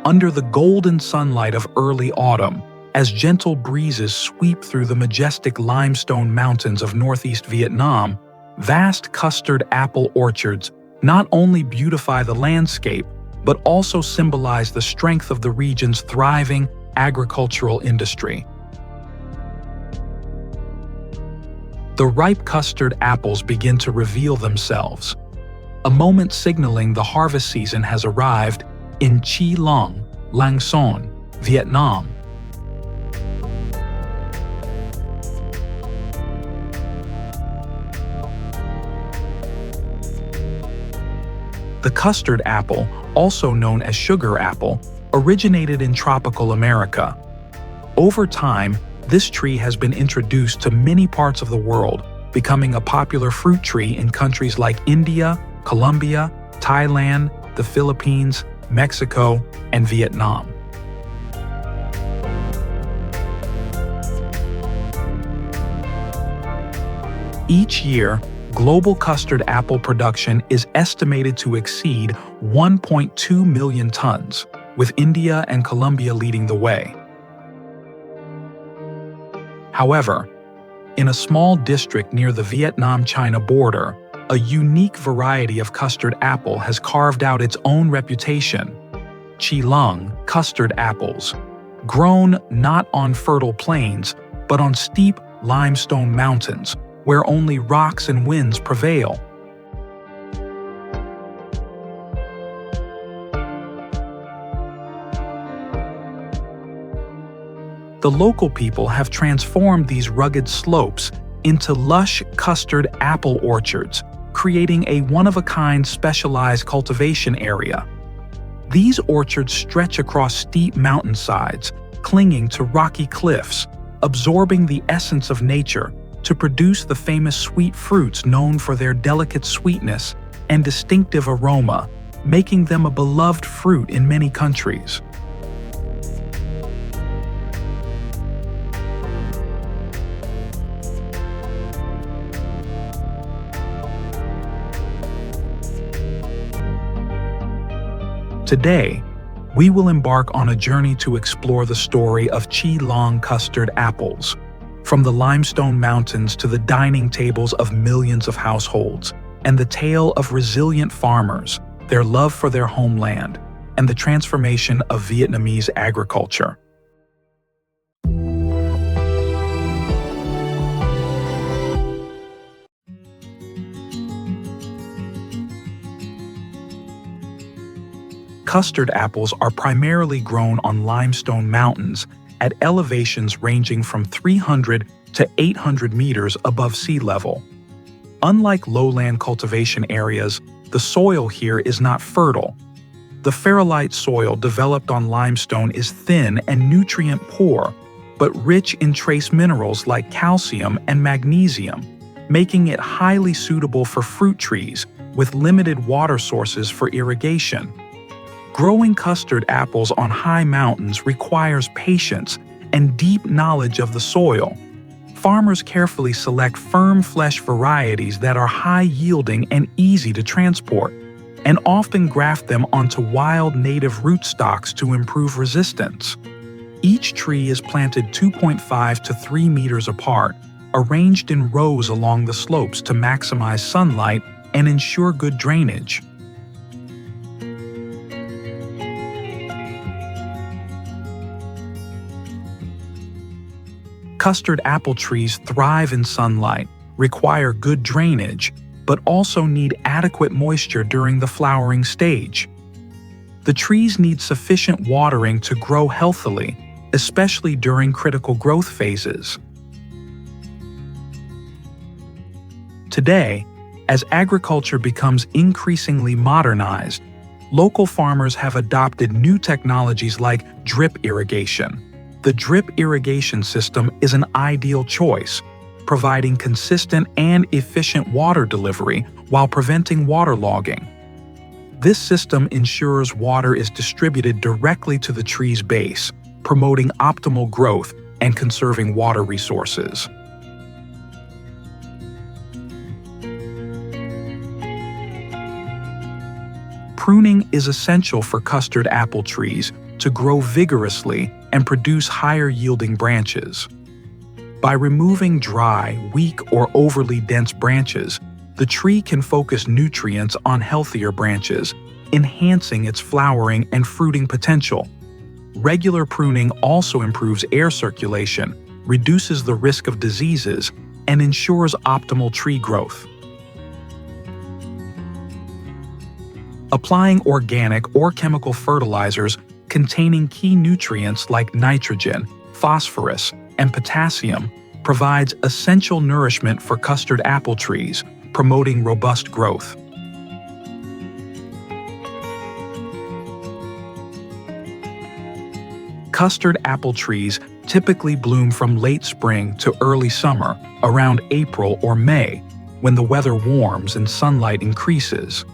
under the golden sunlight of early autumn, as gentle breezes sweep through the majestic limestone mountains of northeast Vietnam, vast custard apple orchards not only beautify the landscape, but also symbolize the strength of the region's thriving agricultural industry. The ripe custard apples begin to reveal themselves, a moment signaling the harvest season has arrived in Chi Long, Lang Son, Vietnam. The custard apple, also known as sugar apple, originated in tropical America. Over time, this tree has been introduced to many parts of the world, becoming a popular fruit tree in countries like India, Colombia, Thailand, the Philippines, Mexico, and Vietnam. Each year, global custard apple production is estimated to exceed 1.2 million tons, with India and Colombia leading the way. However, in a small district near the Vietnam-China border, a unique variety of custard apple has carved out its own reputation: Chi Long custard apples, grown not on fertile plains, but on steep limestone mountains, where only rocks and winds prevail. The local people have transformed these rugged slopes into lush custard apple orchards, creating a one-of-a-kind specialized cultivation area. These orchards stretch across steep mountainsides, clinging to rocky cliffs, absorbing the essence of nature to produce the famous sweet fruits known for their delicate sweetness and distinctive aroma, making them a beloved fruit in many countries. Today, we will embark on a journey to explore the story of Chi Long custard apples, from the limestone mountains to the dining tables of millions of households, and the tale of resilient farmers, their love for their homeland, and the transformation of Vietnamese agriculture. Custard apples are primarily grown on limestone mountains at elevations ranging from 300 to 800 meters above sea level. Unlike lowland cultivation areas, the soil here is not fertile. The ferrolite soil developed on limestone is thin and nutrient-poor, but rich in trace minerals like calcium and magnesium, making it highly suitable for fruit trees with limited water sources for irrigation. Growing custard apples on high mountains requires patience and deep knowledge of the soil. Farmers carefully select firm flesh varieties that are high-yielding and easy to transport, and often graft them onto wild native rootstocks to improve resistance. Each tree is planted 2.5 to 3 meters apart, arranged in rows along the slopes to maximize sunlight and ensure good drainage. Custard apple trees thrive in sunlight, require good drainage, but also need adequate moisture during the flowering stage. The trees need sufficient watering to grow healthily, especially during critical growth phases. Today, as agriculture becomes increasingly modernized, local farmers have adopted new technologies like drip irrigation. The drip irrigation system is an ideal choice, providing consistent and efficient water delivery while preventing waterlogging. This system ensures water is distributed directly to the tree's base, promoting optimal growth and conserving water resources. Pruning is essential for custard apple trees to grow vigorously and produce higher-yielding branches. By removing dry, weak, or overly dense branches, the tree can focus nutrients on healthier branches, enhancing its flowering and fruiting potential. Regular pruning also improves air circulation, reduces the risk of diseases, and ensures optimal tree growth. Applying organic or chemical fertilizers containing key nutrients like nitrogen, phosphorus, and potassium provides essential nourishment for custard apple trees, promoting robust growth. Custard apple trees typically bloom from late spring to early summer, around April or May, when the weather warms and sunlight increases.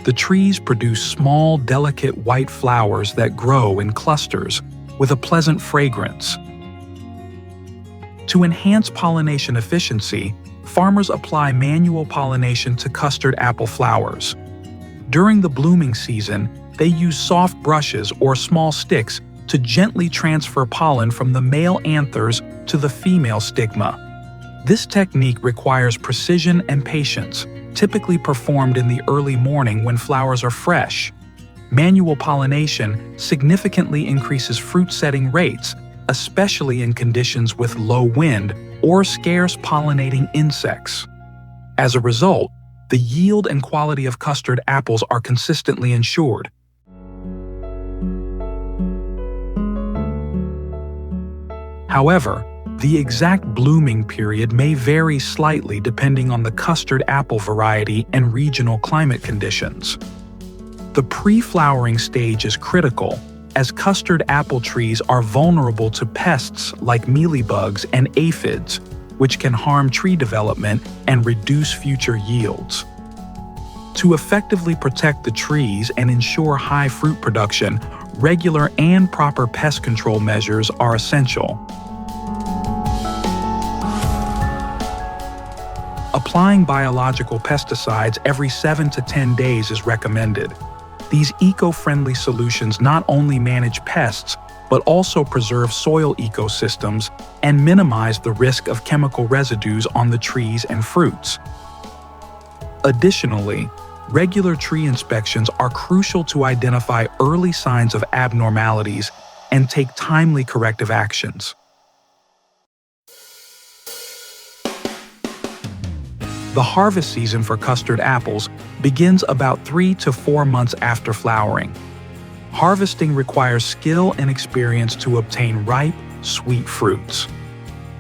The trees produce small, delicate white flowers that grow in clusters with a pleasant fragrance. To enhance pollination efficiency, farmers apply manual pollination to custard apple flowers. During the blooming season, they use soft brushes or small sticks to gently transfer pollen from the male anthers to the female stigma. This technique requires precision and patience, typically performed in the early morning when flowers are fresh. Manual pollination significantly increases fruit-setting rates, especially in conditions with low wind or scarce pollinating insects. As a result, the yield and quality of custard apples are consistently ensured. However, the exact blooming period may vary slightly depending on the custard apple variety and regional climate conditions. The pre-flowering stage is critical, as custard apple trees are vulnerable to pests like mealybugs and aphids, which can harm tree development and reduce future yields. To effectively protect the trees and ensure high fruit production, regular and proper pest control measures are essential. Applying biological pesticides every 7 to 10 days is recommended. These eco-friendly solutions not only manage pests, but also preserve soil ecosystems and minimize the risk of chemical residues on the trees and fruits. Additionally, regular tree inspections are crucial to identify early signs of abnormalities and take timely corrective actions. The harvest season for custard apples begins about 3 to 4 months after flowering. Harvesting requires skill and experience to obtain ripe, sweet fruits.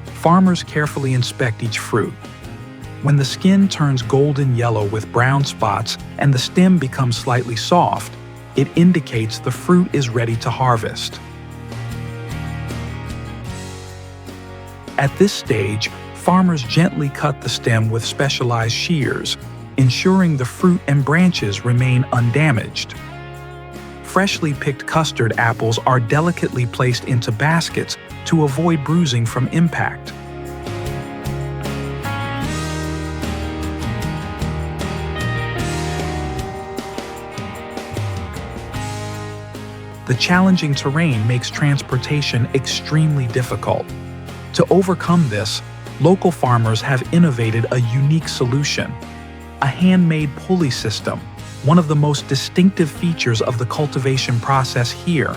Farmers carefully inspect each fruit. When the skin turns golden yellow with brown spots and the stem becomes slightly soft, it indicates the fruit is ready to harvest. At this stage, farmers gently cut the stem with specialized shears, ensuring the fruit and branches remain undamaged. Freshly picked custard apples are delicately placed into baskets to avoid bruising from impact. The challenging terrain makes transportation extremely difficult. To overcome this, local farmers have innovated a unique solution: a handmade pulley system, one of the most distinctive features of the cultivation process here.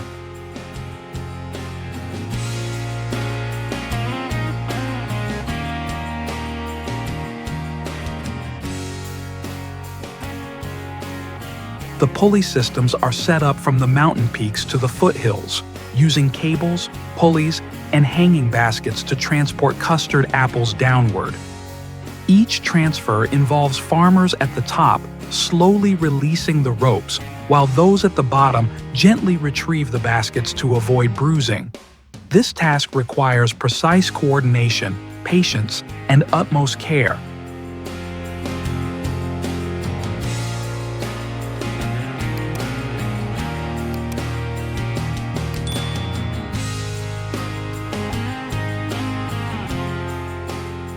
The pulley systems are set up from the mountain peaks to the foothills, using cables, pulleys, and hanging baskets to transport custard apples downward. Each transfer involves farmers at the top slowly releasing the ropes, while those at the bottom gently retrieve the baskets to avoid bruising. This task requires precise coordination, patience, and utmost care.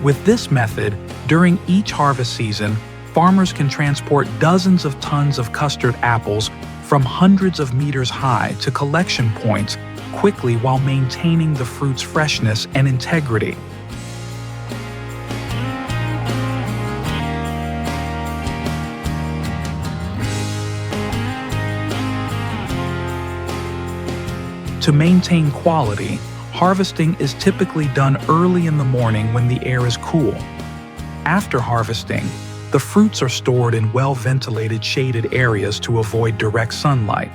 With this method, during each harvest season, farmers can transport dozens of tons of custard apples from hundreds of meters high to collection points quickly while maintaining the fruit's freshness and integrity. To maintain quality, harvesting is typically done early in the morning when the air is cool. After harvesting, the fruits are stored in well-ventilated shaded areas to avoid direct sunlight.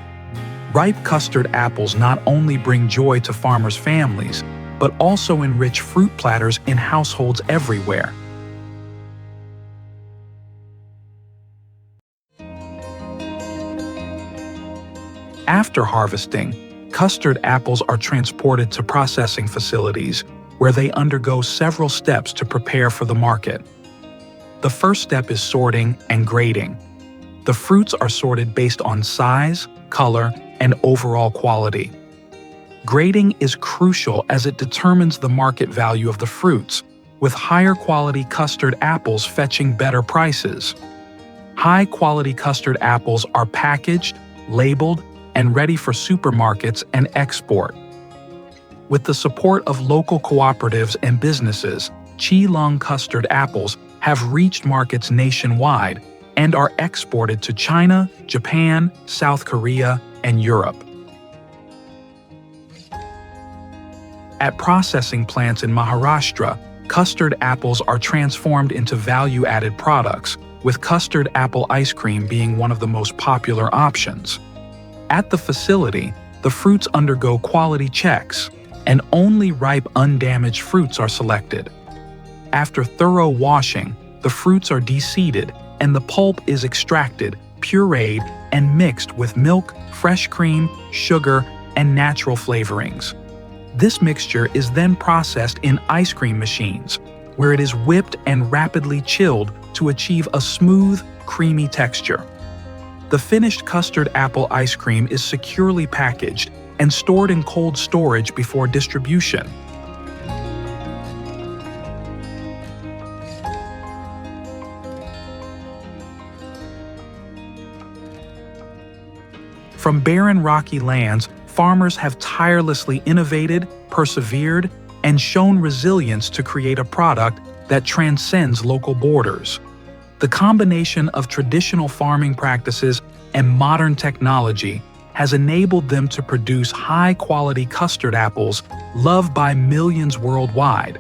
Ripe custard apples not only bring joy to farmers' families, but also enrich fruit platters in households everywhere. After harvesting, custard apples are transported to processing facilities where they undergo several steps to prepare for the market. The first step is sorting and grading. The fruits are sorted based on size, color, and overall quality. Grading is crucial as it determines the market value of the fruits, with higher quality custard apples fetching better prices. High-quality custard apples are packaged, labeled, and ready for supermarkets and export. With the support of local cooperatives and businesses, Chi-Lung custard apples have reached markets nationwide and are exported to China, Japan, South Korea, and Europe. At processing plants in Maharashtra, custard apples are transformed into value-added products, with custard apple ice cream being one of the most popular options. At the facility, the fruits undergo quality checks, and only ripe, undamaged fruits are selected. After thorough washing, the fruits are de-seeded and the pulp is extracted, pureed, and mixed with milk, fresh cream, sugar, and natural flavorings. This mixture is then processed in ice cream machines, where it is whipped and rapidly chilled to achieve a smooth, creamy texture. The finished custard apple ice cream is securely packaged and stored in cold storage before distribution. From barren rocky lands, farmers have tirelessly innovated, persevered, and shown resilience to create a product that transcends local borders. The combination of traditional farming practices and modern technology has enabled them to produce high-quality custard apples loved by millions worldwide.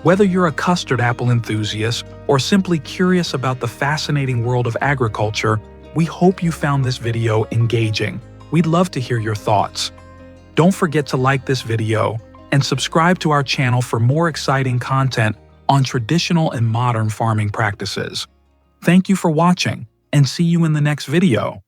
Whether you're a custard apple enthusiast or simply curious about the fascinating world of agriculture, we hope you found this video engaging. We'd love to hear your thoughts. Don't forget to like this video and subscribe to our channel for more exciting content on traditional and modern farming practices. Thank you for watching, and see you in the next video.